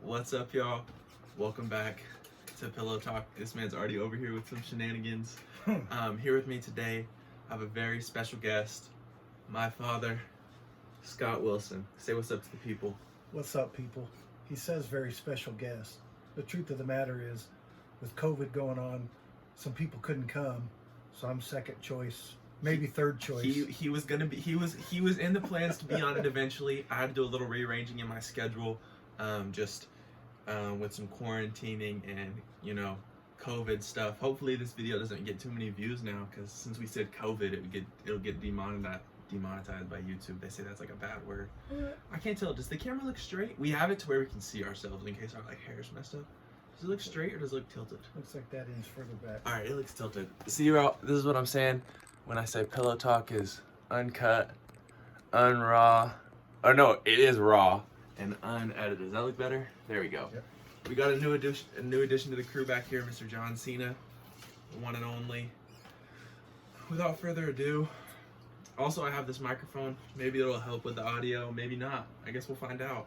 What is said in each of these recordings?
What's up, y'all? Welcome back to Pillow Talk. This man's already over here with some shenanigans. Here with me today, I have a very special guest, my father, Scott Wilson. Say what's up to the people. What's up, people? He says very special guest. The truth of the matter is, with COVID going on, some people couldn't come, so I'm second choice, maybe third choice. He was in the plans to be on it eventually. I had to do a little rearranging in my schedule, with some quarantining and COVID stuff. Hopefully this video doesn't get too many views now, because since we said COVID, it'll get demonetized by YouTube. They say that's like a bad word. I can't tell. Does the camera look straight? We have it to where we can see ourselves in case our hair's messed up. Does it look straight or does it look tilted? Looks like that is further back. All right, it looks tilted. See, y'all, this is what I'm saying when I say Pillow Talk is uncut, unraw. Oh no, it is raw and unedited. Does that look better? There we go. Yep. We got a new addition to the crew back here, Mr. John Cena, the one and only. Without further ado, also I have this microphone. Maybe it'll help with the audio, maybe not. I guess we'll find out.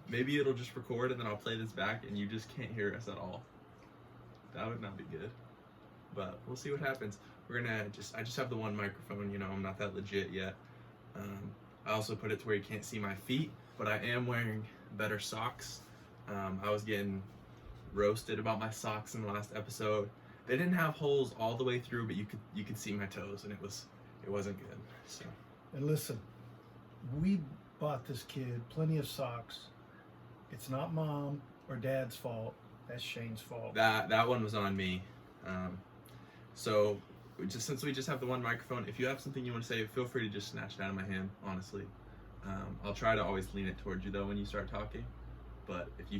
Maybe it'll just record and then I'll play this back and you just can't hear us at all. That would not be good. But we'll see what happens. I just have the one microphone, I'm not that legit yet. I also put it to where you can't see my feet, but I am wearing better socks. I was getting roasted about my socks in the last episode. They didn't have holes all the way through, but you could see my toes, and it wasn't good. So. And listen, we bought this kid plenty of socks. It's not mom or dad's fault. That's Shane's fault. That one was on me. So since we just have the one microphone, if you have something you want to say, feel free to just snatch it out of my hand. Honestly, I'll try to always lean it towards you though when you start talking. But if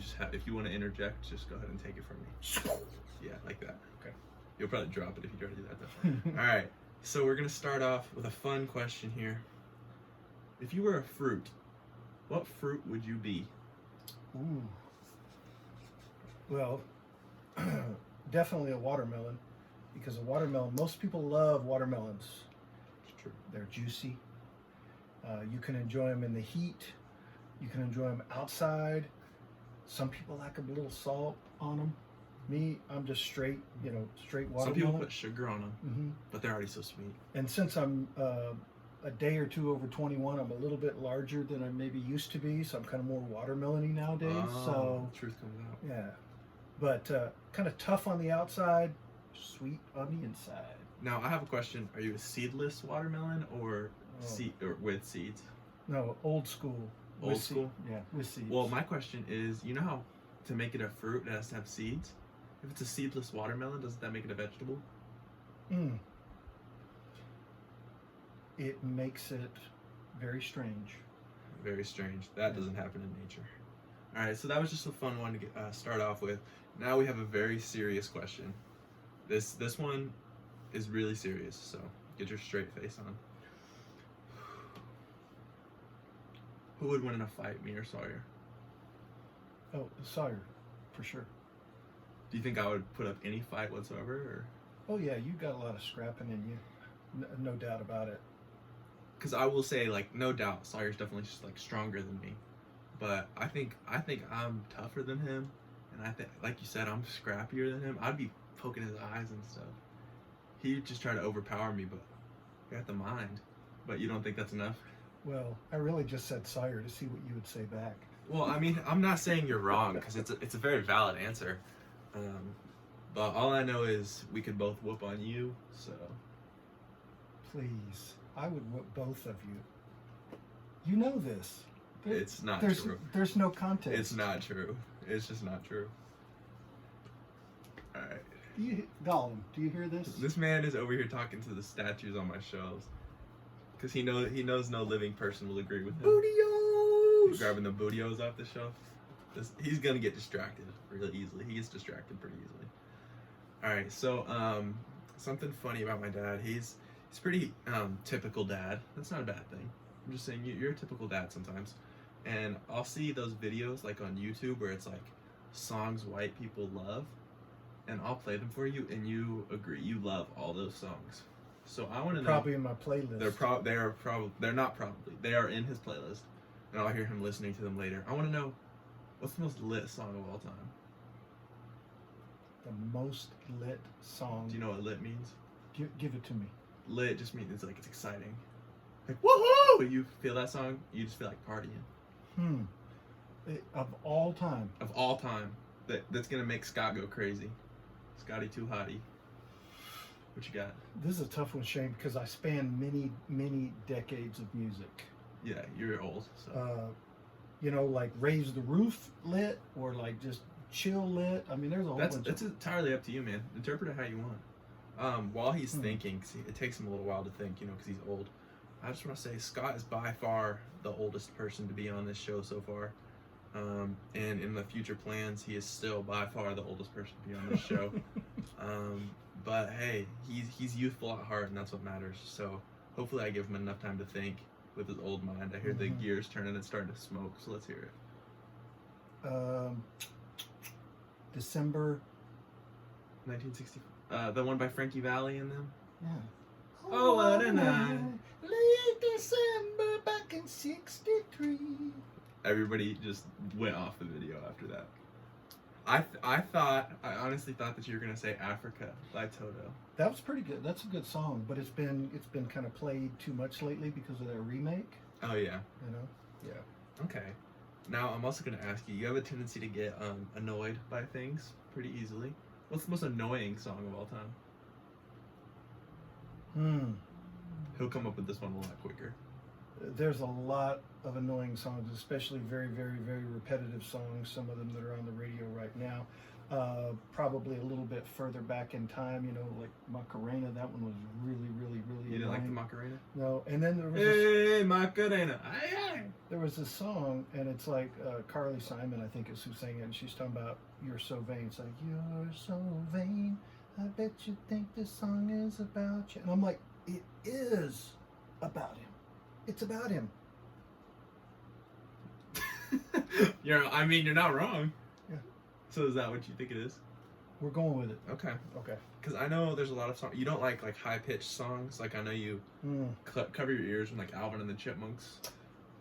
you want to interject, just go ahead and take it from me. Yeah, like that. Okay. You'll probably drop it if you try to do that though. All right. So we're gonna start off with a fun question here. If you were a fruit, what fruit would you be? Ooh. Well, definitely a watermelon, because most people love watermelons. It's true. They're juicy. You can enjoy them in the heat. You can enjoy them outside. Some people like a little salt on them. Me, I'm just straight watermelon. Some people put sugar on them, Mm-hmm. but they're already so sweet. And since I'm a day or two over 21, I'm a little bit larger than I maybe used to be, so I'm kind of more watermelon-y nowadays. So the truth comes out. yeah, but kind of tough on the outside, sweet on the inside. Now I have a question. Are you a seedless watermelon or with seeds? No, old school. Old school? Yeah, with seeds. Well, my question is, you know how to make it a fruit, it has to have seeds? If it's a seedless watermelon, doesn't that make it a vegetable? It makes it very strange. Very strange. That doesn't happen in nature. All right, so that was just a fun one to start off with. Now we have a very serious question. This one is really serious, so get your straight face on. Who would win in a fight, me or Sawyer? Oh, Sawyer, for sure. Do you think I would put up any fight whatsoever? Or? Oh yeah, you got a lot of scrapping in you, no doubt about it. Because I will say, no doubt, Sawyer's definitely just stronger than me. But I think I'm tougher than him, and I think, like you said, I'm scrappier than him. I'd be poking his eyes and stuff. He'd just try to overpower me, but I got the mind. But you don't think that's enough? Well, I really just said Sawyer to see what you would say back. Well, I mean, I'm not saying you're wrong, because it's a very valid answer. But all I know is we could both whoop on you, so. Please, I would whoop both of you. You know this. It's not true. There's no context. It's not true. It's just not true. All right. Gollum, do you hear this? This man is over here talking to the statues on my shelves. Because he knows no living person will agree with him. Bootios! He's grabbing the bootios off the shelf. He's gonna get distracted really easily. He gets distracted pretty easily. Alright, so something funny about my dad. He's pretty typical dad. That's not a bad thing. I'm just saying you're a typical dad sometimes. And I'll see those videos on YouTube where it's songs white people love, and I'll play them for you and you agree you love all those songs. So I want to know. Probably in my playlist. They're not probably. They are in his playlist, and I'll hear him listening to them later. I want to know, What's the most lit song of all time? The most lit song. Do you know what lit means? Give it to me. Lit just means it's exciting. Like, woohoo! You feel that song, you just feel like partying. Of all time. Of all time. That's gonna make Scott go crazy. Scotty too hottie. What you got? This is a tough one, Shane, because I span many decades of music. Yeah, you're old. So. Like Raise the Roof lit, or like just chill lit. I mean, there's a whole bunch. That's entirely up to you, man. Interpret it how you want. While he's thinking, see, it takes him a little while to think, because he's old. I just want to say Scott is by far the oldest person to be on this show so far. And in the future plans, he is still by far the oldest person to be on this show. But hey, he's youthful at heart, and that's what matters. So hopefully I give him enough time to think with his old mind. I hear the gears turning and starting to smoke, so let's hear it. December 1960. The one by Frankie Valli and them? Yeah. Oh, what a night. Late December back in 63. Everybody just went off the video after that. I honestly thought that you were gonna say Africa by Toto. That was pretty good. That's a good song, but it's been kind of played too much lately because of their remake. Oh yeah. Yeah. Okay. Now I'm also gonna ask you. You have a tendency to get annoyed by things pretty easily. What's the most annoying song of all time? He'll come up with this one a lot quicker. There's a lot of annoying songs, especially very repetitive songs. Some of them that are on the radio right now. Probably a little bit further back in time, like Macarena. That one was really You annoying. didn't like the Macarena? No, and then there was Hey, Macarena! Aye, aye. there was a song, and it's like Carly Simon, I think is who sang it, and she's talking about "You're so vain." It's like, "You're so vain, I bet you think this song is about you." And I'm like, it is about him. It's about him. You're not wrong. Yeah. So is that what you think it is? We're going with it. Okay. Okay. Because I know there's a lot of songs. You don't like high-pitched songs. Like I know you cover your ears when like Alvin and the Chipmunks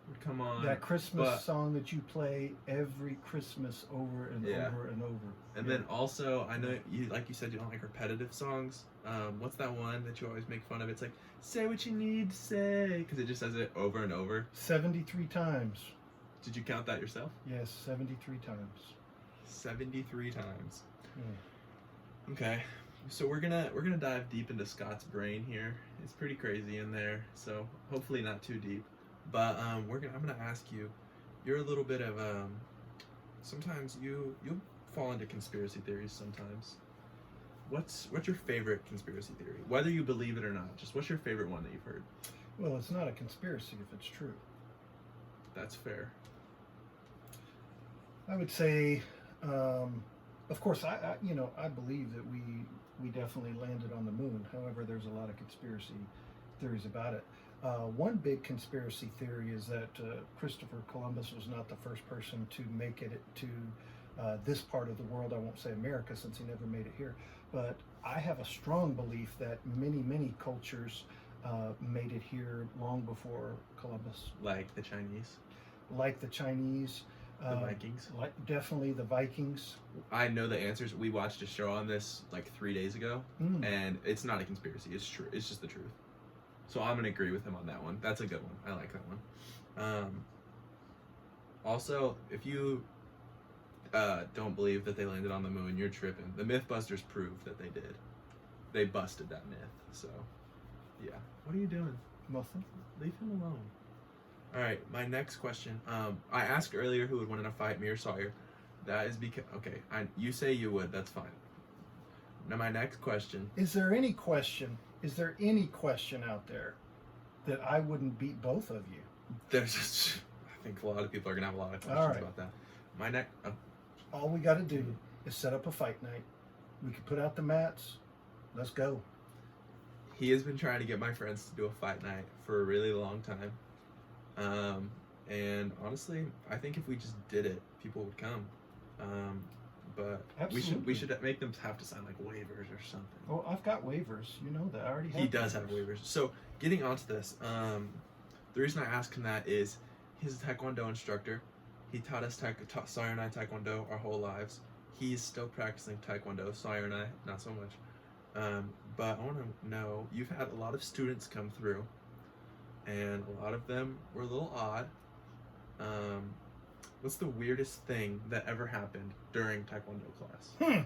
would come on. That Christmas song that you play every Christmas over and over and over. And then also, I know you, like you said, you don't like repetitive songs. What's that one that you always make fun of? It's like, say what you need to say, because it just says it over and over. 73 times. Did you count that yourself? Yes, 73 times. 73 times. Mm. Okay, so we're gonna dive deep into Scott's brain here. It's pretty crazy in there, so hopefully not too deep. But I'm gonna ask you. You're a little bit of sometimes you fall into conspiracy theories sometimes. What's your favorite conspiracy theory? Whether you believe it or not, just what's your favorite one that you've heard? Well, it's not a conspiracy if it's true. That's fair. I would say, of course, I believe that we definitely landed on the moon. However, there's a lot of conspiracy theories about it. One big conspiracy theory is that Christopher Columbus was not the first person to make it to this part of the world. I won't say America since he never made it here. But I have a strong belief that many cultures made it here long before Columbus. Like the Chinese? Like the Chinese. The Vikings? Definitely the Vikings. I know the answers. We watched a show on this like 3 days ago, and it's not a conspiracy. It's true. It's just the truth. So I'm going to agree with him on that one. That's a good one. I like that one. Also, if you don't believe that they landed on the moon, you're tripping. The Mythbusters proved that they did. They busted that myth. So, yeah. What are you doing? Nothing. Leave him alone. All right, my next question. I asked earlier who would win in a fight, me or Sawyer. That is because, okay, you say you would. That's fine. Now, my next question. Is there any question out there that I wouldn't beat both of you? There's just, I think a lot of people are going to have a lot of questions about that. My next... All we got to do is set up a fight night. We can put out the mats. Let's go. He has been trying to get my friends to do a fight night for a really long time. And honestly, I think if we just did it, people would come. But Absolutely. we should make them have to sign like waivers or something. Oh, I've got waivers. You know that. I already have. He does have waivers. So getting onto this, the reason I asked him that is he's a Taekwondo instructor. He taught us Sawyer and I Taekwondo our whole lives. He's still practicing Taekwondo. Sawyer and I, not so much. But I want to know, you've had a lot of students come through, and a lot of them were a little odd. What's the weirdest thing that ever happened during Taekwondo class?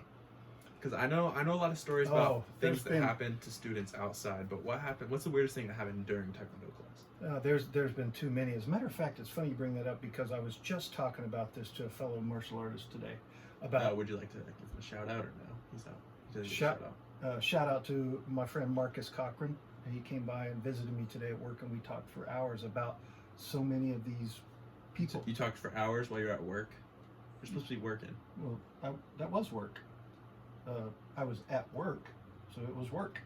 Because I know a lot of stories about things that happened to students outside, but what happened? What's the weirdest thing that happened during Taekwondo class? There's been too many. As a matter of fact, it's funny you bring that up because I was just talking about this to a fellow martial artist today. About would you like to give him a shout out or no? He's out. He doesn't get a shout out. Shout out to my friend Marcus Cochran. He came by and visited me today at work, and we talked for hours about so many of these people. So you talked for hours while you're at work? You're supposed to be working. Well, that was work. I was at work, so it was work.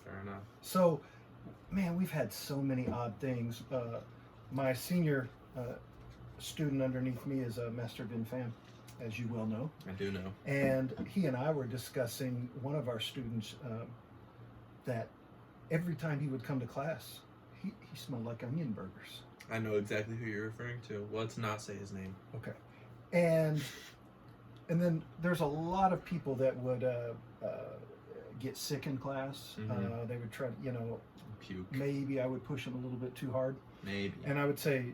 Fair enough. So, man, we've had so many odd things. My senior student underneath me is Master Bin Pham, as you well know. I do know. And he and I were discussing one of our students that every time he would come to class, he smelled like onion burgers. I know exactly who you're referring to. Well, let's not say his name. Okay. And then there's a lot of people that would get sick in class. Mm-hmm. They would try to, puke. Maybe I would push them a little bit too hard. Maybe. And I would say,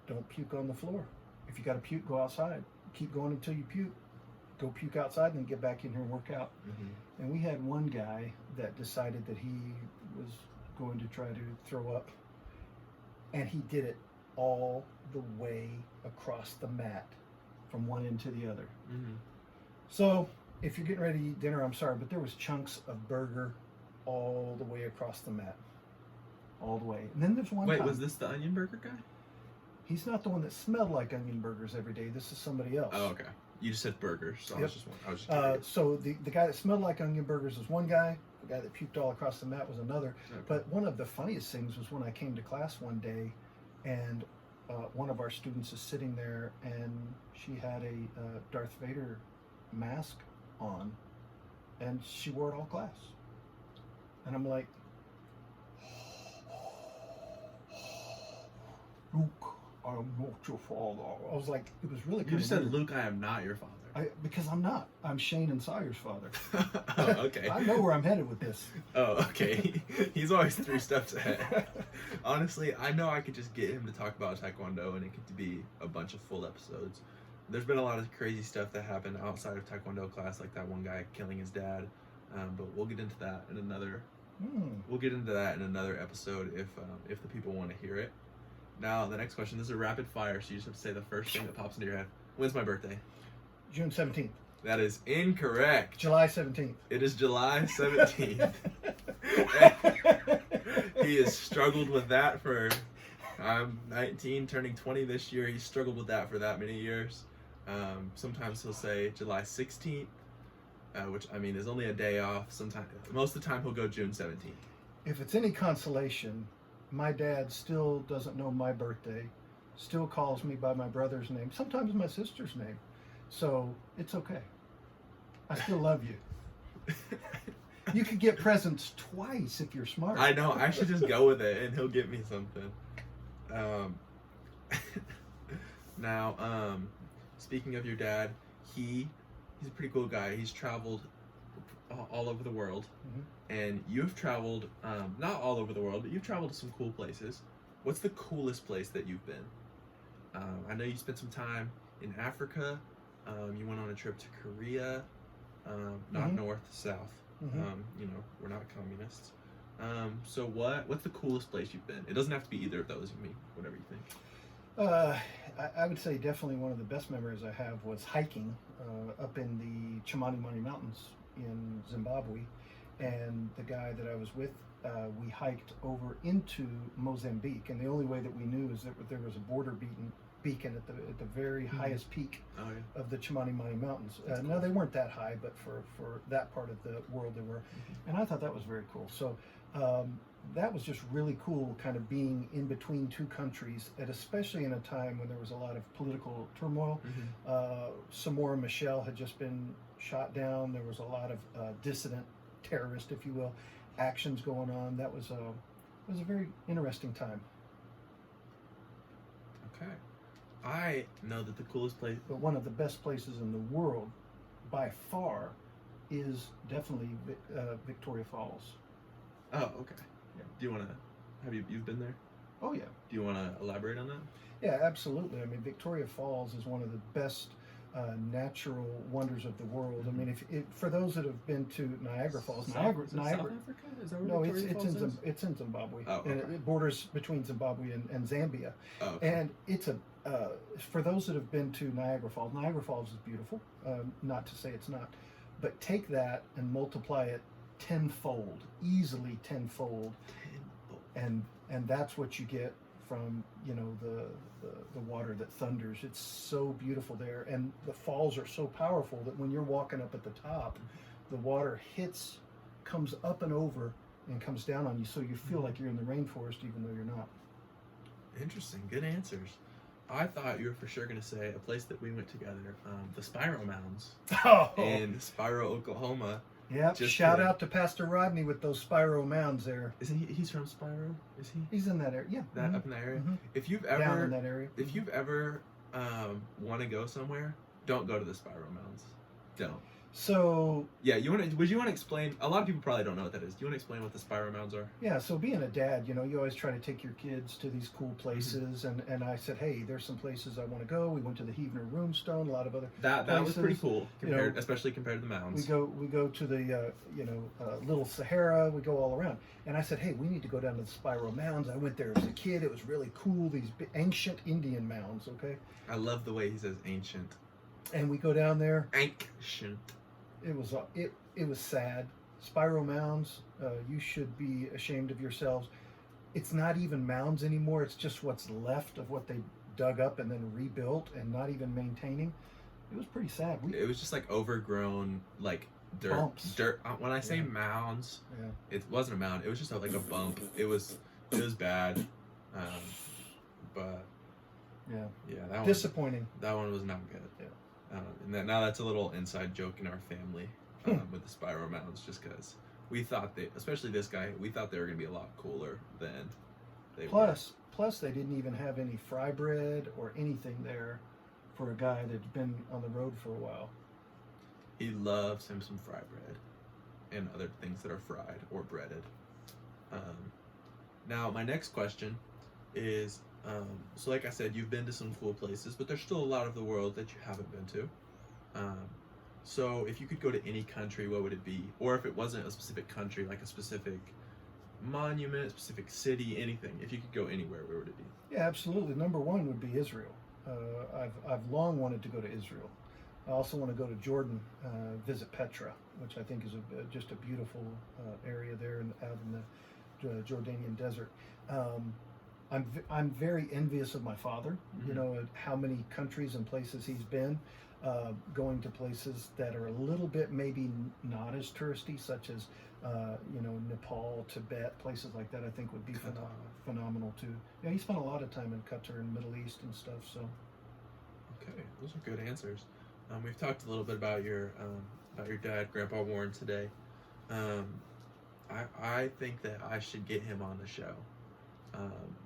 don't puke on the floor. If you got to puke, go outside. Keep going until you puke. Go puke outside and then get back in here and work out. Mm-hmm. And we had one guy that decided that he was going to try to throw up. And he did it all the way across the mat from one end to the other. Mm-hmm. So if you're getting ready to eat dinner, I'm sorry, but there was chunks of burger all the way across the mat. All the way. And then there's one time. Was this the onion burger guy? He's not the one that smelled like onion burgers every day. This is somebody else. Oh, okay. You just said burgers, so Yep. I was just curious. So the guy that smelled like onion burgers was one guy. The guy that puked all across the mat was another. Okay. But one of the funniest things was when I came to class one day, and one of our students is sitting there, and she had a Darth Vader mask on, and she wore it all class. And I'm like, Luke, I am not your father. I was like, it was really You kind just of said, weird. Luke, I am not your father. Because I'm not. I'm Shane and Sawyer's father. Oh, okay. I know where I'm headed with this. Oh, okay. He's always 3 steps ahead. Honestly, I know I could just get him to talk about Taekwondo and it could be a bunch of full episodes. There's been a lot of crazy stuff that happened outside of Taekwondo class, like that one guy killing his dad. But we'll get into that in another. We'll get into that in another episode if the people want to hear it. Now, the next question. This is a rapid fire, so you just have to say the first thing that pops into your head. When's my birthday? June 17th. That is incorrect. July 17th. It is July 17th. He has struggled with that for, I'm 19, turning 20 this year. He's struggled with that for that many years. Sometimes he'll say July 16th, which, I mean, is only a day off. Most of the time he'll go June 17th. If it's any consolation, my dad still doesn't know my birthday, still calls me by my brother's name, sometimes my sister's name. So it's okay. I still love you. You could get presents twice if you're smart. I know. I should just go with it and he'll get me something. Now, speaking of your dad, he's a pretty cool guy. He's traveled all over the world. Mm-hmm. And you've traveled, not all over the world, but you've traveled to some cool places. What's the coolest place that you've been? I know you spent some time in Africa. You went on a trip to Korea, not Mm-hmm. north, south. Mm-hmm. We're not communists. So what's the coolest place you've been? It doesn't have to be either of those. You mean whatever you think. I would say definitely one of the best memories I have was hiking up in the Chimanimani Mountains in Zimbabwe. And the guy that I was with, we hiked over into Mozambique. And the only way that we knew is that there was a border beacon at the very Mm-hmm. highest peak of the Chimanimani Mountains. That's No, cool. they weren't that high, but for that part of the world they were. Mm-hmm. And I thought that was very cool. So that was just really cool, kind of being in between two countries, and especially in a time when there was a lot of political turmoil. Mm-hmm. Samora Machel had just been shot down. There was a lot of dissident, terrorist, if you will, actions going on. That was a very interesting time. Okay. I know that the coolest place. But one of the best places in the world, by far, is definitely Victoria Falls. Oh, okay. Yeah. Do you want to? Have you've been there? Oh yeah. Do you want to elaborate on that? Yeah, absolutely. I mean, Victoria Falls is one of the best natural wonders of the world. I mean, if for those that have been to Niagara Falls, South Niagara, Africa? Is that where no, Victoria Falls is? it's in Zimbabwe, Oh, and okay. it borders between Zimbabwe and Zambia. Oh, okay. And it's a for those that have been to Niagara Falls is beautiful. Not to say it's not, but take that and multiply it tenfold, easily tenfold, and that's what you get from the water that thunders. It's so beautiful there, and the falls are so powerful that when you're walking up at the top, the water comes up and over and comes down on you, so you feel like you're in the rainforest even though you're not. Interesting. Good answers. I thought you were for sure going to say a place that we went together, the Spiro Mounds in Spiro, Oklahoma. Yeah, shout out to Pastor Rodney with those Spiro Mounds there. Isn't he's from Spiro? Is he? He's in that area. Yeah. That up in that area. Mm-hmm. If you've ever down in that area. If you've ever want to go somewhere, don't go to the Spiro Mounds. Don't. So yeah, would you want to explain? A lot of people probably don't know what that is. Do you want to explain what the Spiro Mounds are? Yeah, so being a dad, you always try to take your kids to these cool places, and I said, hey, there's some places I want to go. We went to the Heavener Runestone, a lot of other that places. Was pretty cool, especially compared to the mounds. We go to the Little Sahara. We go all around, and I said, hey, we need to go down to the Spiro Mounds. I went there as a kid. It was really cool. These ancient Indian mounds. Okay. I love the way he says ancient. And we go down there. Ancient. It was sad. Spiro Mounds, you should be ashamed of yourselves. It's not even mounds anymore. It's just what's left of what they dug up and then rebuilt and not even maintaining. It was pretty sad. It was just like overgrown, like dirt. Bumps. Dirt. When I say mounds, it wasn't a mound. It was just like a bump. It was bad. But yeah, that disappointing. That one was not good. Yeah. And now that's a little inside joke in our family with the Spiro Mounds, just because we thought especially this guy, we thought they were going to be a lot cooler than they were. Plus, they didn't even have any fry bread or anything there for a guy that's been on the road for a while. He loves him some fry bread and other things that are fried or breaded. Now, my next question is, so like I said, you've been to some cool places, but there's still a lot of the world that you haven't been to. So if you could go to any country, what would it be? Or if it wasn't a specific country, like a specific monument, a specific city, anything. If you could go anywhere, where would it be? Yeah, absolutely. Number one would be Israel. I've long wanted to go to Israel. I also want to go to Jordan, visit Petra, which I think is just a beautiful area there out in the Jordanian desert. I'm very envious of my father. Mm-hmm. How many countries and places he's been, going to places that are a little bit maybe not as touristy, such as Nepal, Tibet, places like that. I think would be phenomenal too. Yeah, he spent a lot of time in Qatar and Middle East and stuff. So, okay, those are good answers. We've talked a little bit about your dad, Grandpa Warren, today. I think that I should get him on the show.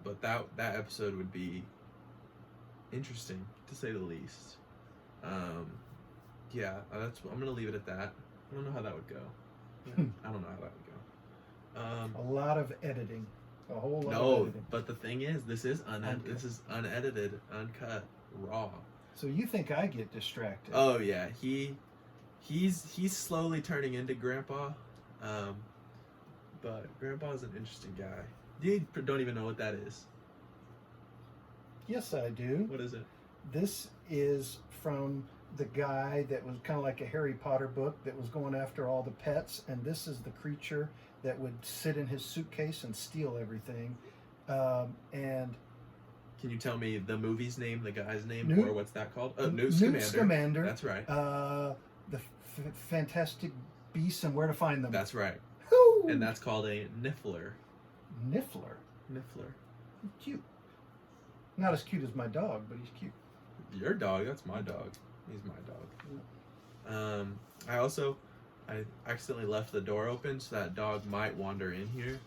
But that episode would be interesting, to say the least. I'm gonna leave it at that. I don't know how that would go. I don't know how that would go. A lot of editing, a whole lot of editing. No, but the thing is, this is unedited, uncut, raw. So you think I get distracted? Oh yeah, he's slowly turning into Grandpa. But Grandpa's an interesting guy. You don't even know what that is. Yes, I do. What is it? This is from the guy that was kind of like a Harry Potter book that was going after all the pets, and this is the creature that would sit in his suitcase and steal everything. And can you tell me the movie's name, the guy's name, or what's that called? Newt Scamander. That's right. The Fantastic Beasts and Where to Find Them. That's right. Woo! And that's called a Niffler. Niffler. Cute. Not as cute as my dog, but he's cute. Your dog? That's my dog. He's my dog. I accidentally left the door open, so that dog might wander in here.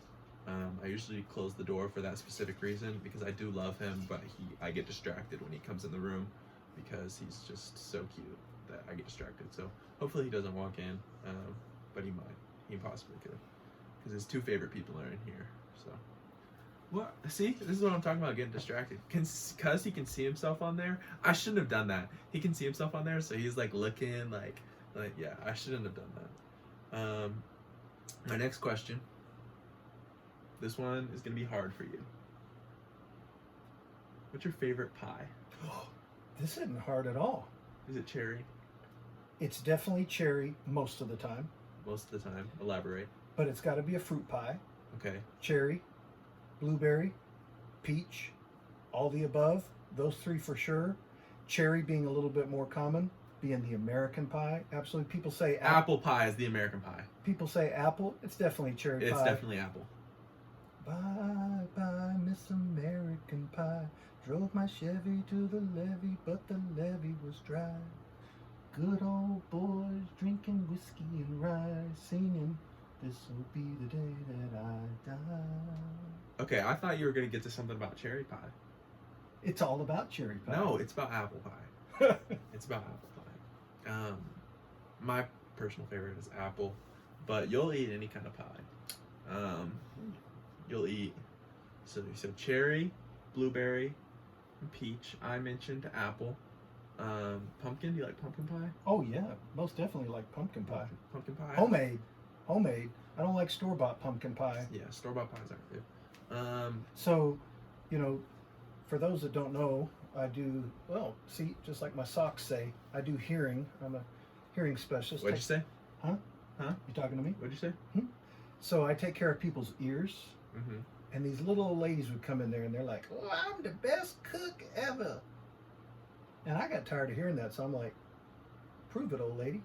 I usually close the door for that specific reason because I do love him, but I get distracted when he comes in the room because he's just so cute that I get distracted. So hopefully he doesn't walk in, but he might. He possibly could because his two favorite people are in here. So what? See, this is what I'm talking about, getting distracted. Because he can see himself on there. I shouldn't have done that. He can see himself on there, so he's like looking like yeah. I shouldn't have done that. My next question. This one is gonna be hard for you. What's your favorite pie? This isn't hard at all. Is it cherry? It's definitely cherry most of the time. Most of the time. Elaborate. But it's got to be a fruit pie. Okay. Cherry, blueberry, peach, all the above. Those three for sure. Cherry being a little bit more common, being the American pie. Absolutely. People say apple pie is the American pie. People say apple. It's definitely cherry pie. It's definitely apple. Bye, bye, Miss American Pie. Drove my Chevy to the levee, but the levee was dry. Good old boys drinking whiskey and rye, singing, this'll be the day that I die. Okay, I thought you were going to get to something about cherry pie. It's all about cherry pie. No, it's about apple pie. It's about apple pie. My personal favorite is apple, but you'll eat any kind of pie. You'll eat, so you said cherry, blueberry, and peach. I mentioned apple. Pumpkin, do you like pumpkin pie? Oh yeah, most definitely like pumpkin pie. Pumpkin pie? Homemade. I don't like store-bought pumpkin pie. Yeah, store-bought pies aren't good. So, for those that don't know, I do, well, see, just like my socks say, I do hearing. I'm a hearing specialist. What'd you say? Huh? Huh? You talking to me? What'd you say? So I take care of people's ears. Mm-hmm. And these little old ladies would come in there and they're like, oh, I'm the best cook ever. And I got tired of hearing that, so I'm like, prove it, old lady.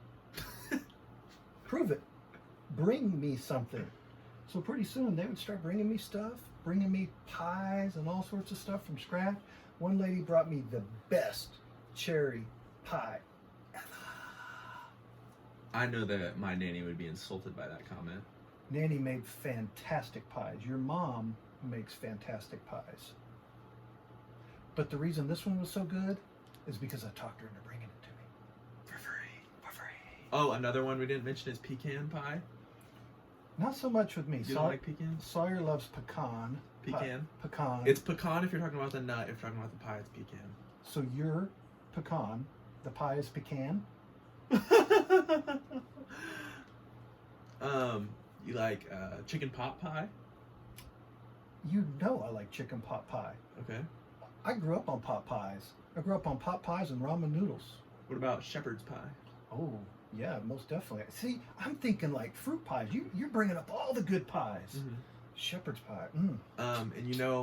Prove it. Bring me something. So pretty soon they would start bringing me stuff, bringing me pies and all sorts of stuff from scratch. One lady brought me the best cherry pie ever. I know that my nanny would be insulted by that comment. Nanny made fantastic pies. Your mom makes fantastic pies. But the reason this one was so good is because I talked her into bringing it to me. For free. Oh, another one we didn't mention is pecan pie. Not so much with me. You don't like pecan? Sawyer loves pecan. Pecan? Pecan. It's pecan if you're talking about the nut. If you're talking about the pie, it's pecan. So you're pecan. The pie is pecan? You like chicken pot pie? You know I like chicken pot pie. Okay. I grew up on pot pies. I grew up on pot pies and ramen noodles. What about shepherd's pie? Oh, yeah, most definitely. See, I'm thinking like fruit pies. You're bringing up all the good pies. Mm-hmm. Shepherd's pie. And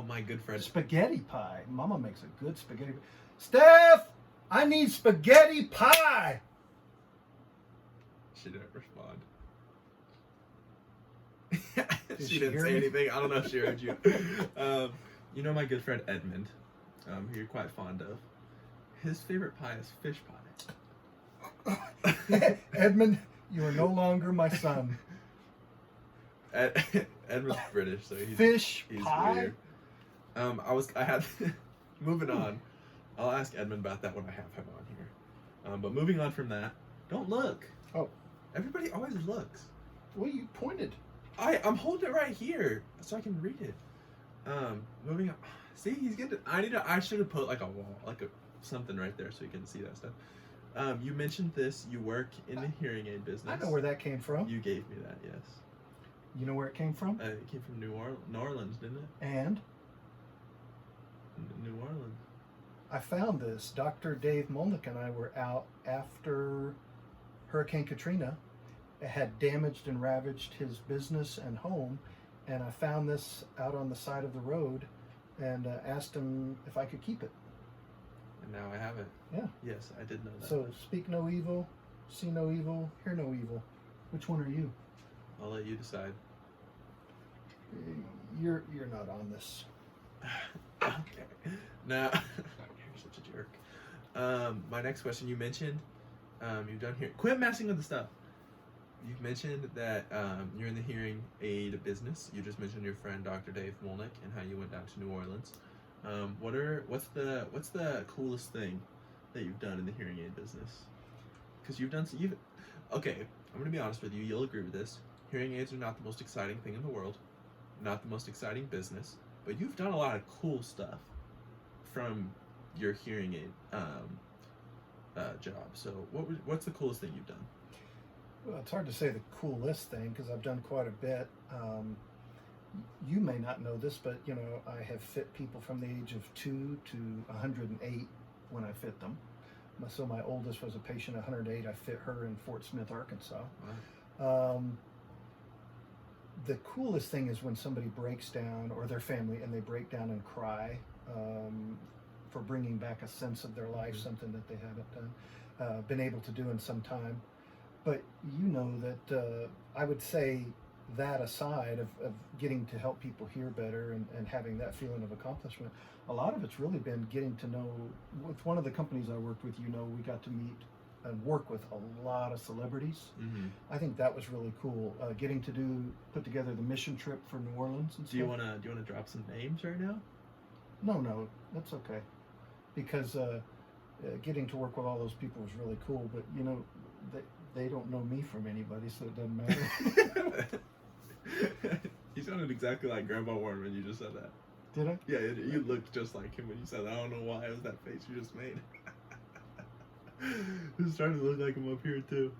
my good friend... Spaghetti pie. Mama makes a good spaghetti. Steph, I need spaghetti pie. She didn't respond. Did She didn't say me? anything. I don't know if she heard you. My good friend Edmund, who you're quite fond of. His favorite pie is fish pie. Edmund, you are no longer my son. Edmund's British, so Fish he's pie? weird. Moving on. I'll ask Edmund about that when I have him on here. But moving on from that, don't look. Oh. Everybody always looks. Well, you pointed. I'm holding it right here so I can read it. Moving on. See, he's getting. I should have put like a wall, something right there so you can see that stuff. You mentioned this. You work in the hearing aid business. I know where that came from. You gave me that, yes. You know where it came from? It came from New Orleans, didn't it? And New Orleans. I found this. Dr. Dave Molnick and I were out after Hurricane Katrina. It had damaged and ravaged his business and home, and I found this out on the side of the road and asked him if I could keep it. And now I have it. Yeah. Yes, I did know that. So speak no evil, see no evil, hear no evil. Which one are you? I'll let you decide. You're not on this. Okay. Now, you're such a jerk. My next question, you mentioned you've done here. Quit messing with the stuff. you've mentioned that you're in the hearing aid business. You just mentioned your friend Dr. Dave Molnick and how you went down to New Orleans. What's the coolest thing that you've done in the hearing aid business? Because okay. I'm gonna be honest with you. You'll agree with this. Hearing aids are not the most exciting thing in the world, not the most exciting business, but you've done a lot of cool stuff from your hearing aid job. So what's the coolest thing you've done? Well, it's hard to say the coolest thing because I've done quite a bit. You may not know this, but you know I have fit people from the age of 2 to 108 when I fit them. So my oldest was a patient 108. I fit her in Fort Smith, Arkansas. Wow. The coolest thing is when somebody breaks down, or their family, and they break down and cry for bringing back a sense of their life, something that they haven't been able to do in some time. But you know that I would say that aside of getting to help people hear better and having that feeling of accomplishment, a lot of it's really been getting to know, with one of the companies I worked with, you know, we got to meet and work with a lot of celebrities. Mm-hmm. I think that was really cool. Getting to put together the mission trip for New Orleans and stuff. Do you wanna drop some names right now? No, that's okay. Because getting to work with all those people was really cool. But you know, they don't know me from anybody, so it doesn't matter. You sounded exactly like Grandpa Warren when you just said that. Did I? Yeah, you looked just like him when you said that. I don't know why it was that face you just made. It's starting to look like him up here too.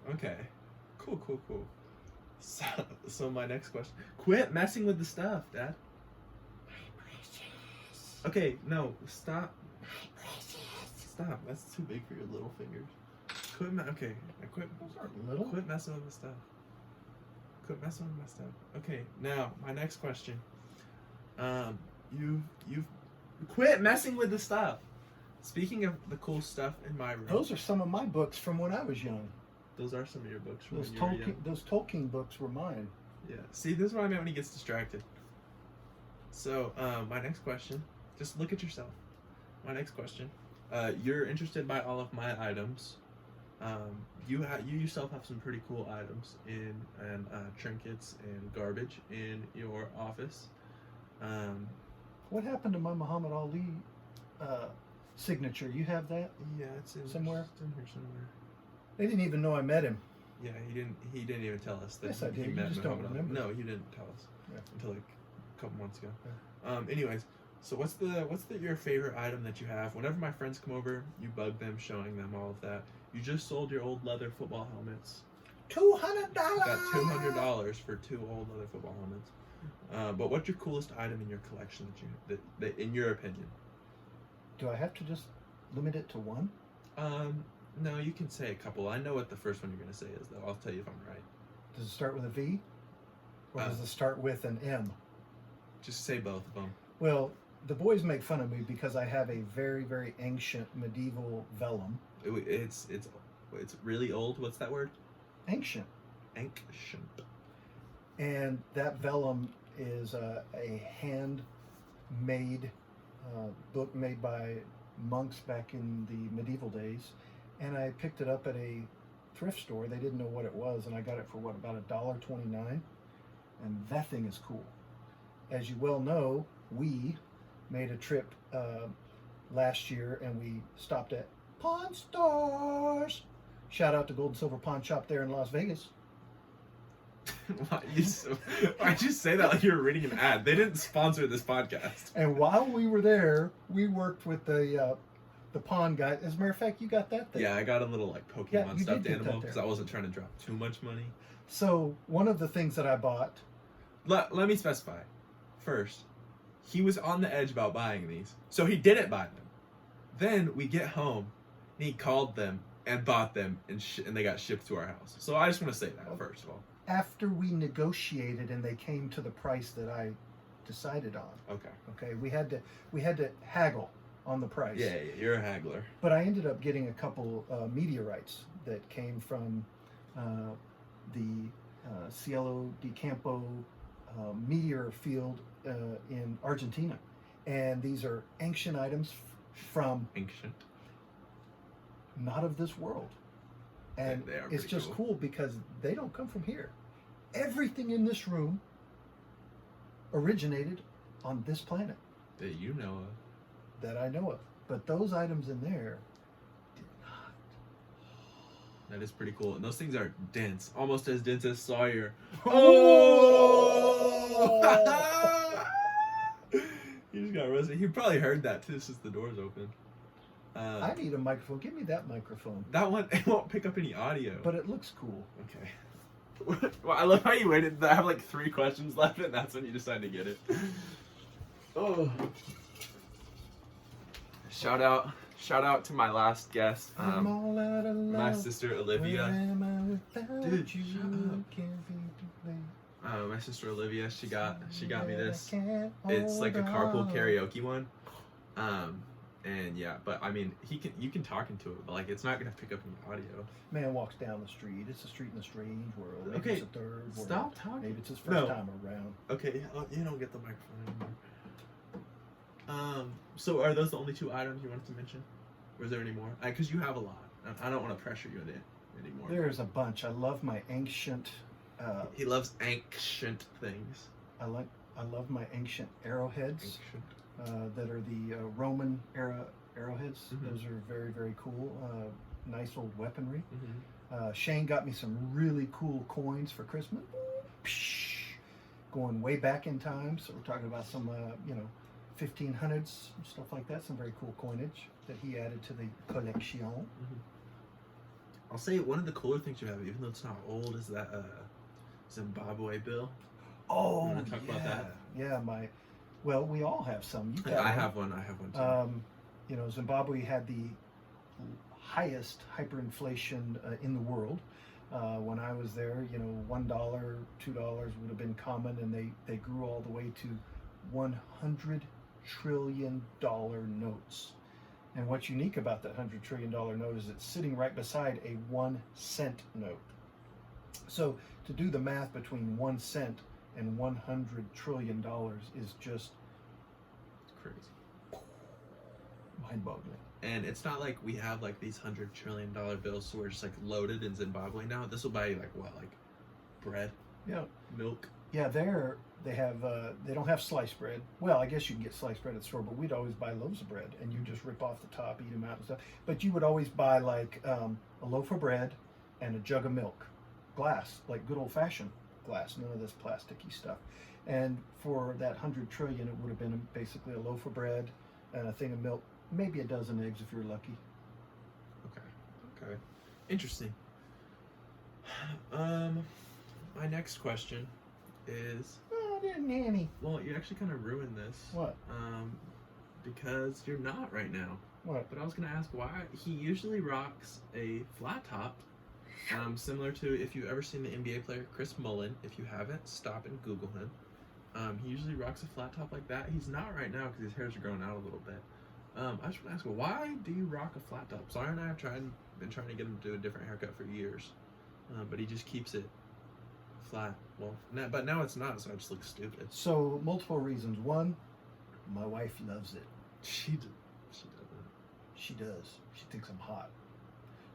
Okay. Cool. So my next question. Quit messing with the stuff, Dad. Okay, no, stop. Stop. That's too big for your little fingers. Quit. Those aren't little. Quit messing with the stuff. Quit messing with my stuff. Okay, now my next question. You've quit messing with the stuff. Speaking of the cool stuff in my room. Those are some of my books from when I was young. Those are some of your books from Those when you were young. Those Tolkien books were mine. Yeah. See, this is what I meant when he gets distracted. So, my next question. Just look at yourself. My next question. You're interested by all of my items. You yourself have some pretty cool items and trinkets and garbage in your office. What happened to my Muhammad Ali signature? You have that? Yeah, it's in somewhere. It's in here somewhere. They didn't even know I met him. Yeah, he didn't even tell us that. Yes, I did. He You met just don't Muhammad Ali. remember. No, he didn't tell us until like a couple months ago. Yeah. Anyways, so what's your favorite item that you have? Whenever my friends come over, you bug them, showing them all of that. You just sold your old leather football helmets. $200. Got $200 for 2 old leather football helmets. But what's your coolest item in your collection that in your opinion? Do I have to just limit it to one? No, you can say a couple. I know what the first one you're gonna say is, though. I'll tell you if I'm right. Does it start with a V? Or does it start with an M? Just say both of them. Well, the boys make fun of me because I have a very, very ancient medieval vellum. It's really old. What's that word? Ancient. Ancient. And that vellum is a hand-made book made by monks back in the medieval days. And I picked it up at a thrift store. They didn't know what it was, and I got it for about $1.29. And that thing is cool. As you well know, we made a trip last year, and we stopped at Pawn Stars. Shout out to Gold and Silver Pawn Shop there in Las Vegas. Why'd you say that like you were reading an ad? They didn't sponsor this podcast. And while we were there, we worked with the pawn guy. As a matter of fact, you got that thing. Yeah, I got a little like Pokemon you stuffed did get animal that because there. I wasn't trying to drop too much money. So one of the things that I bought. Let me specify. First, he was on the edge about buying these, so he didn't buy them. Then we get home, and he called them and bought them, and they got shipped to our house. So I just want to say that first of all. After we negotiated and they came to the price that I decided on. Okay, we had to haggle on the price. Yeah, you're a haggler. But I ended up getting a couple meteorites that came from the Cielo de Campo meteor field in Argentina, and these are ancient items from Ancient. not of this world. And They are it's pretty just cool because they don't come from here. Everything in this room originated on this planet That you know of. that I know of. But those items in there did not. That is pretty cool. And those things are dense. Almost as dense as Sawyer. He just got roasted. He probably heard that too since the door's open. I need a microphone. Give me that microphone. That one, it won't pick up any audio. But it looks cool. Okay. Well, I love how you waited. I have like 3 questions left, and that's when you decided to get it. Oh. Shout out to my last guest, I'm all out of love. my sister Olivia. Where am I without Dude, you? shut up. Can't be delayed. My sister Olivia, she got me this. Can't It's like a carpool hold on. karaoke one. And yeah, but I mean, you can talk into it, but like it's not gonna pick up any audio. Man walks down the street. It's a street in a strange world. Maybe Okay, it's a third world. stop talking. Maybe it's his first No. time around. Okay, you don't get the microphone anymore. So are those the only 2 items you wanted to mention? Or is there any more? Because you have a lot. I don't want to pressure you into it anymore. There's a bunch. I love my ancient. He loves ancient things. I love my ancient arrowheads Ancient. that are the Roman era arrowheads. Mhm. Those are very, very cool. Nice old weaponry. Mm-hmm. Shane got me some really cool coins for Christmas. Psh, going way back in time. So we're talking about some, 1500s, stuff like that. Some very cool coinage that he added to the collection. I'll say one of the cooler things you have, even though it's not old, is that Zimbabwe Bill. Oh, You wanna talk about that? Yeah, well, we all have some. You got I one. have one. I have one too. Zimbabwe had the highest hyperinflation in the world. When I was there, $1, $2 would have been common, and they grew all the way to $100 trillion notes. And what's unique about that $100 trillion note is it's sitting right beside a 1 cent note. So to do the math between 1 cent and $100 trillion is just It's crazy. mind-boggling. And it's not like we have like these $100 trillion bills, so we're just like loaded in Zimbabwe now. This will buy you like what, like bread, Yeah, milk. yeah. They don't have sliced bread. Well, I guess you can get sliced bread at the store, but we'd always buy loaves of bread, and you just rip off the top, eat them out and stuff. But you would always buy like a loaf of bread and a jug of milk, glass, like good old-fashioned glass, none of this plasticky stuff. And for that 100 trillion, it would have been basically a loaf of bread and a thing of milk, maybe a dozen eggs if you're lucky. Okay. Interesting. My next question is, Oh, dear nanny. well, you actually kind of ruined this. What? Because you're not right now. What? But I was gonna ask why he usually rocks a flat top, similar to if you've ever seen the NBA player Chris Mullin. If you haven't, stop and Google him. He usually rocks a flat top like that. He's not right now because his hairs are growing out a little bit. I just want to ask, why do you rock a flat top? Sawyer and I have been trying to get him to do a different haircut for years, but he just keeps it flat. Well, but now it's not, so I just look stupid. So, multiple reasons. One, my wife loves it. She doesn't. She does. She thinks I'm hot.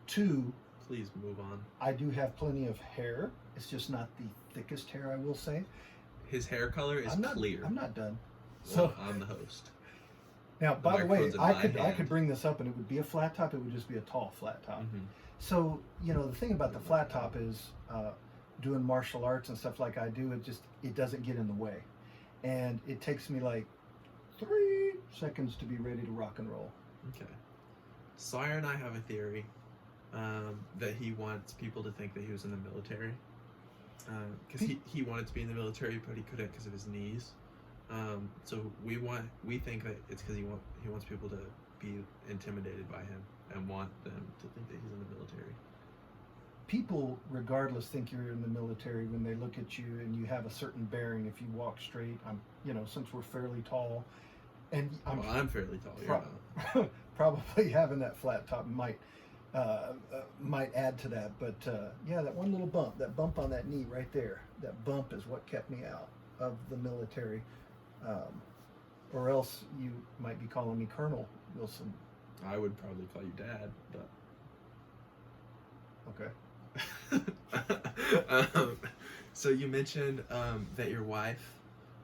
Two, Please move on. I do have plenty of hair. It's just not the thickest hair, I will say. His hair color is clear. I'm not done. Well, So I'm the host. now, by the way, microphone's in I my hand. could bring this up, and it would be a flat top. It would just be a tall flat top. Mhm. So the thing about the flat top is doing martial arts and stuff like I do. It doesn't get in the way, and it takes me like 3 seconds to be ready to rock and roll. Okay. Sawyer and I have a theory that he wants people to think that he was in the military. Because he wanted to be in the military, but he couldn't because of his knees. So we think that it's because he wants people to be intimidated by him and want them to think that he's in the military. People, regardless, think you're in the military when they look at you and you have a certain bearing. If you walk straight, since we're fairly tall, and I'm fairly tall. You're not. probably having that flat top might add to that. But yeah, that one little bump, that bump on that knee right there, that bump is what kept me out of the military. Or else you might be calling me Colonel Wilson. I would probably call you Dad, but Okay. So you mentioned that your wife,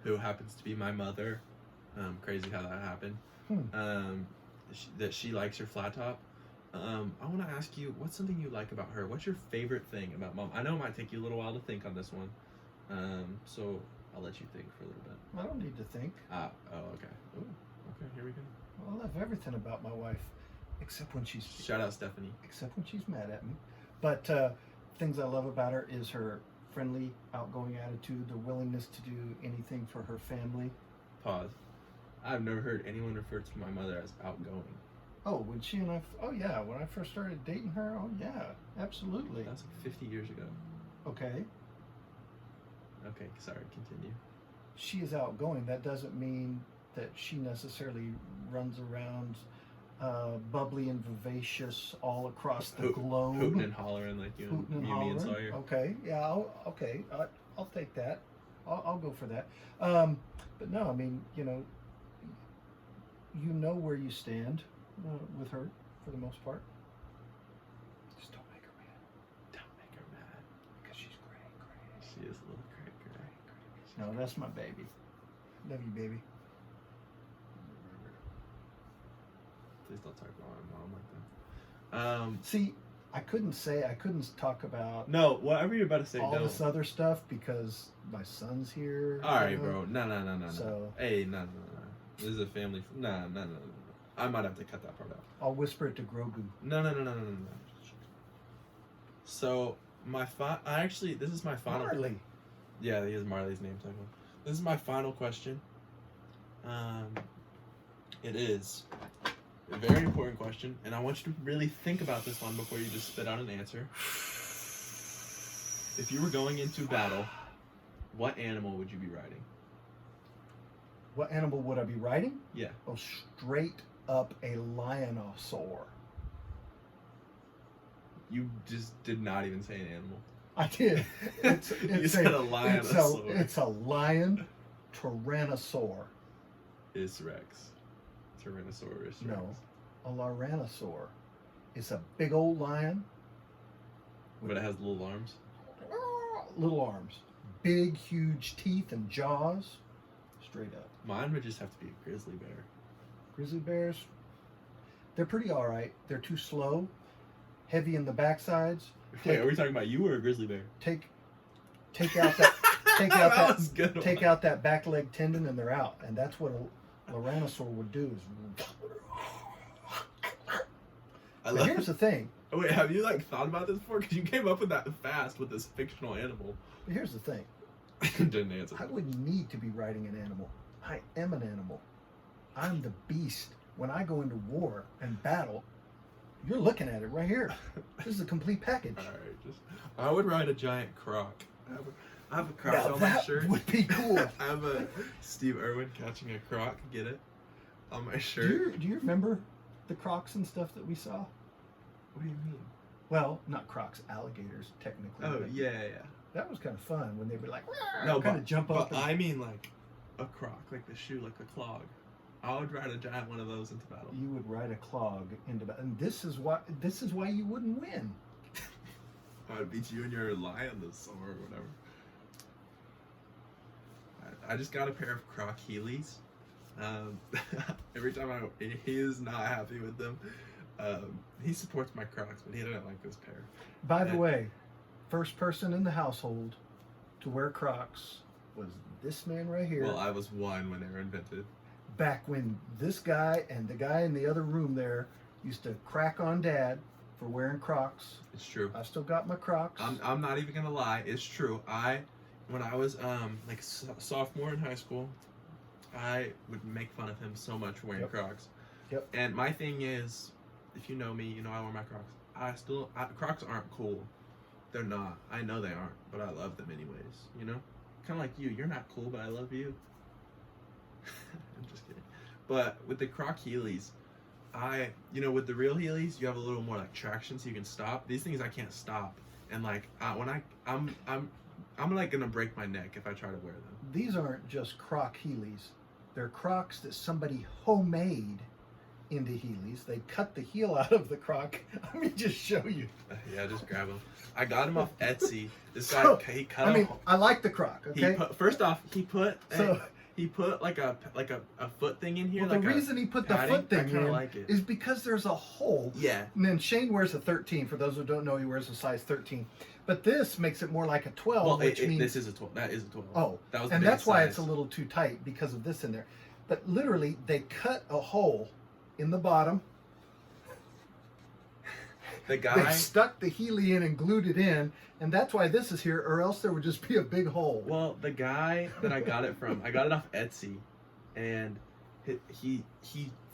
who happens to be my mother, crazy how that happened, that she likes your flat top. I want to ask you, what's something you like about her? What's your favorite thing about Mom? I know it might take you a little while to think on this one, so I'll let you think for a little bit. I don't need to think. Oh, okay. Oh, okay, here we go. I love everything about my wife, except when she's Shout out Stephanie. except when she's mad at me. But things I love about her is her friendly, outgoing attitude, the willingness to do anything for her family. Pause. I've never heard anyone refer to my mother as outgoing. Oh, when she and I, oh yeah, when I first started dating her, oh yeah, absolutely. That's like 50 years ago. Okay. Okay, sorry, continue. She is outgoing. That doesn't mean that she necessarily runs around bubbly and vivacious all across the globe. Hooting and hollering like you Hooting and me hollering. and Sawyer. Okay, yeah, I'll take that. I'll go for that. But no, I mean, you know where you stand with her for the most part. Just don't make her mad. Don't make her mad. Because she's gray. She is a little cray. No, that's my baby. Love you, baby. Please don't talk about my mom like that. See, I couldn't talk about No, whatever you're about to say, all don't. this other stuff because my son's here. All right, bro. No. So- Hey, no. This is a family. No. I might have to cut that part out. I'll whisper it to Grogu. No. So this is my final. Marley. Yeah, he is Marley's name tag. This is my final question. It is a very important question, and I want you to really think about this one before you just spit out an answer. If you were going into battle, what animal would you be riding? What animal would I be riding? Yeah. Oh, straight up a lionosaur. You just did not even say an animal. I did. You said a lionosaur. It's a lion tyrannosaur. Is Rex. Tyrannosaurus Rex. No, a laranosaur. It's a big old lion. But it has little arms. Little arms. Big, huge teeth and jaws. Straight up. Mine would just have to be a grizzly bear. Grizzly bears, they're pretty all right. They're too slow, heavy in the backsides. Wait, are we talking about you or a grizzly bear? Take out that That was a good one. take out that back leg tendon and they're out. And that's what a Laranosaur would do. But here's the thing. Wait, have you thought about this before? Because you came up with that fast with this fictional animal. But here's the thing. Didn't answer. I wouldn't need to be riding an animal. I am an animal. I'm the beast. When I go into war and battle, you're looking at it right here. This is a complete package. All right, I would ride a giant croc. I have a croc Now on my that shirt. would be cool. I have a Steve Irwin catching a croc. Get it? On my shirt. Do you remember the crocs and stuff that we saw? What do you mean? Well, not crocs, alligators, technically. Oh but yeah. That was kind of fun when they were like, No, kind of jump up. But I mean a croc, like the shoe, like a clog. I would ride a giant one of those into battle. You would ride a clog into battle, and this is why you wouldn't win. I would beat you and your lionosaur or whatever. I just got a pair of Croc Heelys. Every time he is not happy with them. He supports my Crocs, but he didn't like this pair. By the way, first person in the household to wear Crocs was this man right here. Well, I was one when they were invented. Back when this guy and the guy in the other room there used to crack on Dad for wearing Crocs. It's true. I still got my Crocs. I'm not even gonna lie. It's true. When I was sophomore in high school, I would make fun of him so much wearing Crocs. Yep. And my thing is, if you know me, you know I wear my Crocs. Crocs aren't cool. They're not. I know they aren't, but I love them anyways. You know, kind of like you. You're not cool, but I love you. I'm just kidding. But with the Croc Heelys, with the real Heelys, you have a little more traction, so you can stop. These things I can't stop, and I'm gonna break my neck if I try to wear them. These aren't just Croc Heelys. They're Crocs that somebody homemade into Heelys. They cut the heel out of the Croc. Let me just show you. Yeah, just grab him. I got him off Etsy. This So, guy, he cut I him. mean, I like the Croc. Okay. First off, he put So- like a foot thing in here. Well, like the reason he put the padding. foot thing in like it. is because there's a hole. Yeah. And then Shane wears a 13. For those who don't know, he wears a size 13. But this makes it more like a 12, Well, which means this is a 12. That is a 12. oh, that was the and biggest that's why size. it's a little too tight because of this in there. But literally, they cut a hole in the bottom. The guy They stuck the Heely in and glued it in, and that's why this is here, or else there would just be a big hole. Well, the guy that I got it from, I got it off Etsy, and he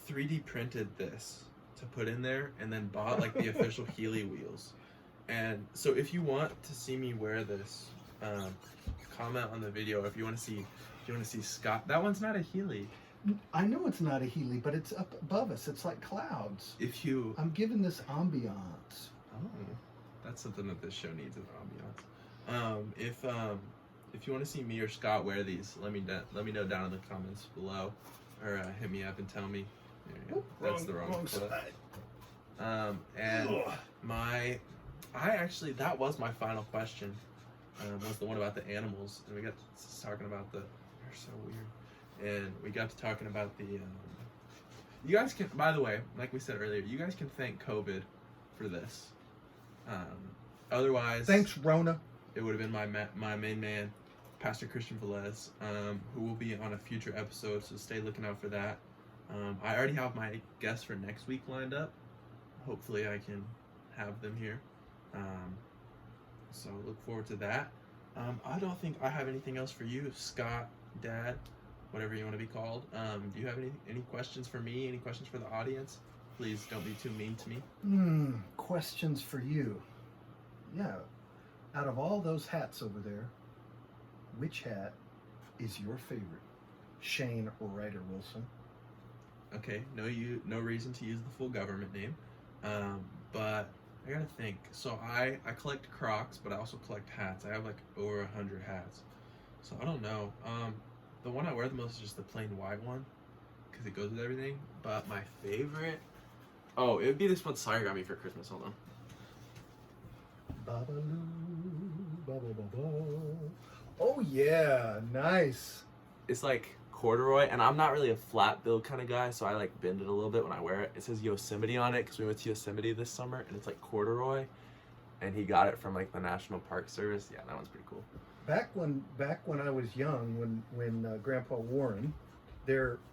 3D printed this to put in there, and then bought like the official Heely wheels. And so, if you want to see me wear this, comment on the video. If you want to see Scott, that one's not a Heely. I know it's not a Heely, but it's up above us. It's like clouds. If you, I'm giving this ambiance. oh, that's something that this show needs, is ambiance. If you want to see me or Scott wear these, let me know down in the comments below, or hit me up and tell me. There you go. That's the wrong foot. And that was my final question. Was the one about the animals, and we got to talking about they're so weird, and we got to talking about the. You guys can, by the way, like we said earlier, you guys can thank COVID for this. Otherwise, Thanks, Rona. it would have been my main man, Pastor Christian Velez, who will be on a future episode, so stay looking out for that. I already have my guests for next week lined up. Hopefully I can have them here. So look forward to that. I don't think I have anything else for you, Scott, Dad, whatever you want to be called. Do you have any questions for me? Any questions for the audience? Please don't be too mean to me. Questions for you. Yeah. Out of all those hats over there, which hat is your favorite? Shane or Ryder Wilson? Okay, no reason to use the full government name, but I gotta think. So I collect Crocs, but I also collect hats. I have like over 100 hats, so I don't know. The one I wear the most is just the plain white one, because it goes with everything. But my favorite, it would be this one Sire got me for Christmas. Hold on. Babaloo, ba-ba-ba-ba. Oh yeah, nice. It's like corduroy, and I'm not really a flat build kind of guy, so I like bend it a little bit when I wear it. It says Yosemite on it because we went to Yosemite this summer, and it's like corduroy, and he got it from like the National Park Service. Yeah, that one's pretty cool. Back when I was young, when Grandpa Warren,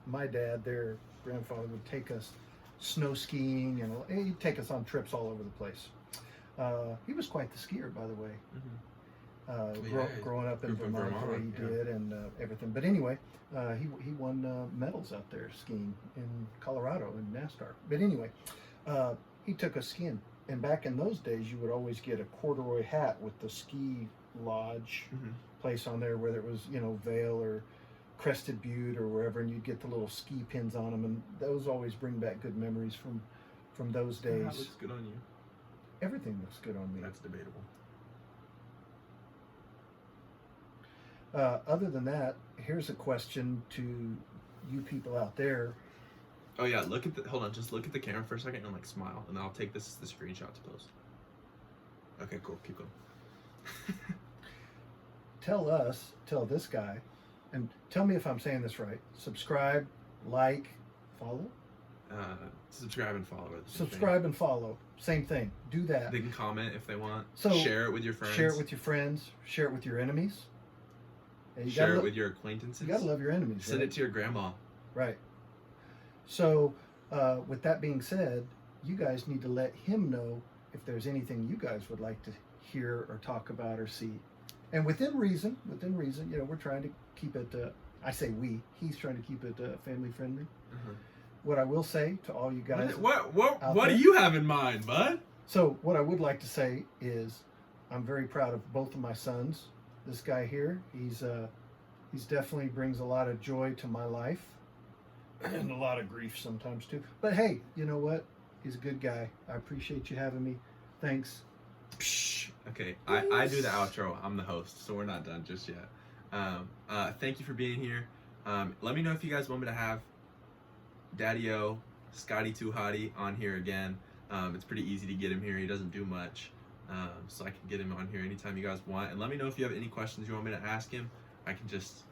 my dad, their grandfather would take us snow skiing, and he'd take us on trips all over the place. He was quite the skier, by the way. Growing up in Vermont, the way he did, and everything. But anyway, he won medals out there skiing in Colorado in NASCAR. But anyway, he took us skiing, and back in those days, you would always get a corduroy hat with the ski lodge place on there, whether it was Vail or Crested Butte or wherever, and you'd get the little ski pins on them, and those always bring back good memories from those days. That looks good on you. Everything looks good on me. That's debatable. Other than that, here's a question to you people out there. Oh yeah, hold on, just look at the camera for a second and like smile, and I'll take this as the screenshot to post. Okay, cool, keep going. Tell this guy, and tell me if I'm saying this right. Subscribe, like, follow? Subscribe and follow it. Subscribe and follow. Same thing. Do that. They can comment if they want. So share it with your friends. Share it with your friends. Share it with your enemies. And Share it with your acquaintances. You gotta love your enemies. Send it to your grandma. Right. So, with that being said, you guys need to let him know if there's anything you guys would like to hear or talk about or see. And within reason, we're trying to keep it, I say he's trying to keep it family friendly. What I will say to all you guys. What do you have in mind, bud? So, what I would like to say is I'm very proud of both of my sons. This guy here, he's definitely brings a lot of joy to my life. And a lot of grief sometimes too. But hey, you know what? He's a good guy. I appreciate you having me. Thanks. Psh, okay, I do the outro. I'm the host, so we're not done just yet. Thank you for being here. Let me know if you guys want me to have Daddy-O Scotty Too Hottie on here again. It's pretty easy to get him here. He doesn't do much. So I can get him on here anytime you guys want. And let me know if you have any questions you want me to ask him. I can just,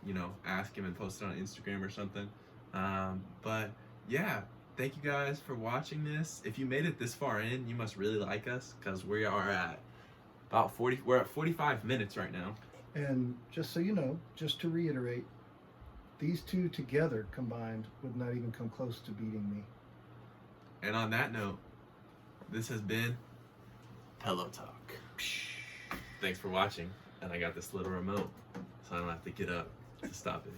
ask him and post it on Instagram or something. But yeah, thank you guys for watching this. If you made it this far in, you must really like us, because we are at about 45 minutes right now. And just so you know, just to reiterate, these two together combined would not even come close to beating me. And on that note, this has been Pillow Talk. Thanks for watching. And I got this little remote, so I don't have to get up to stop it.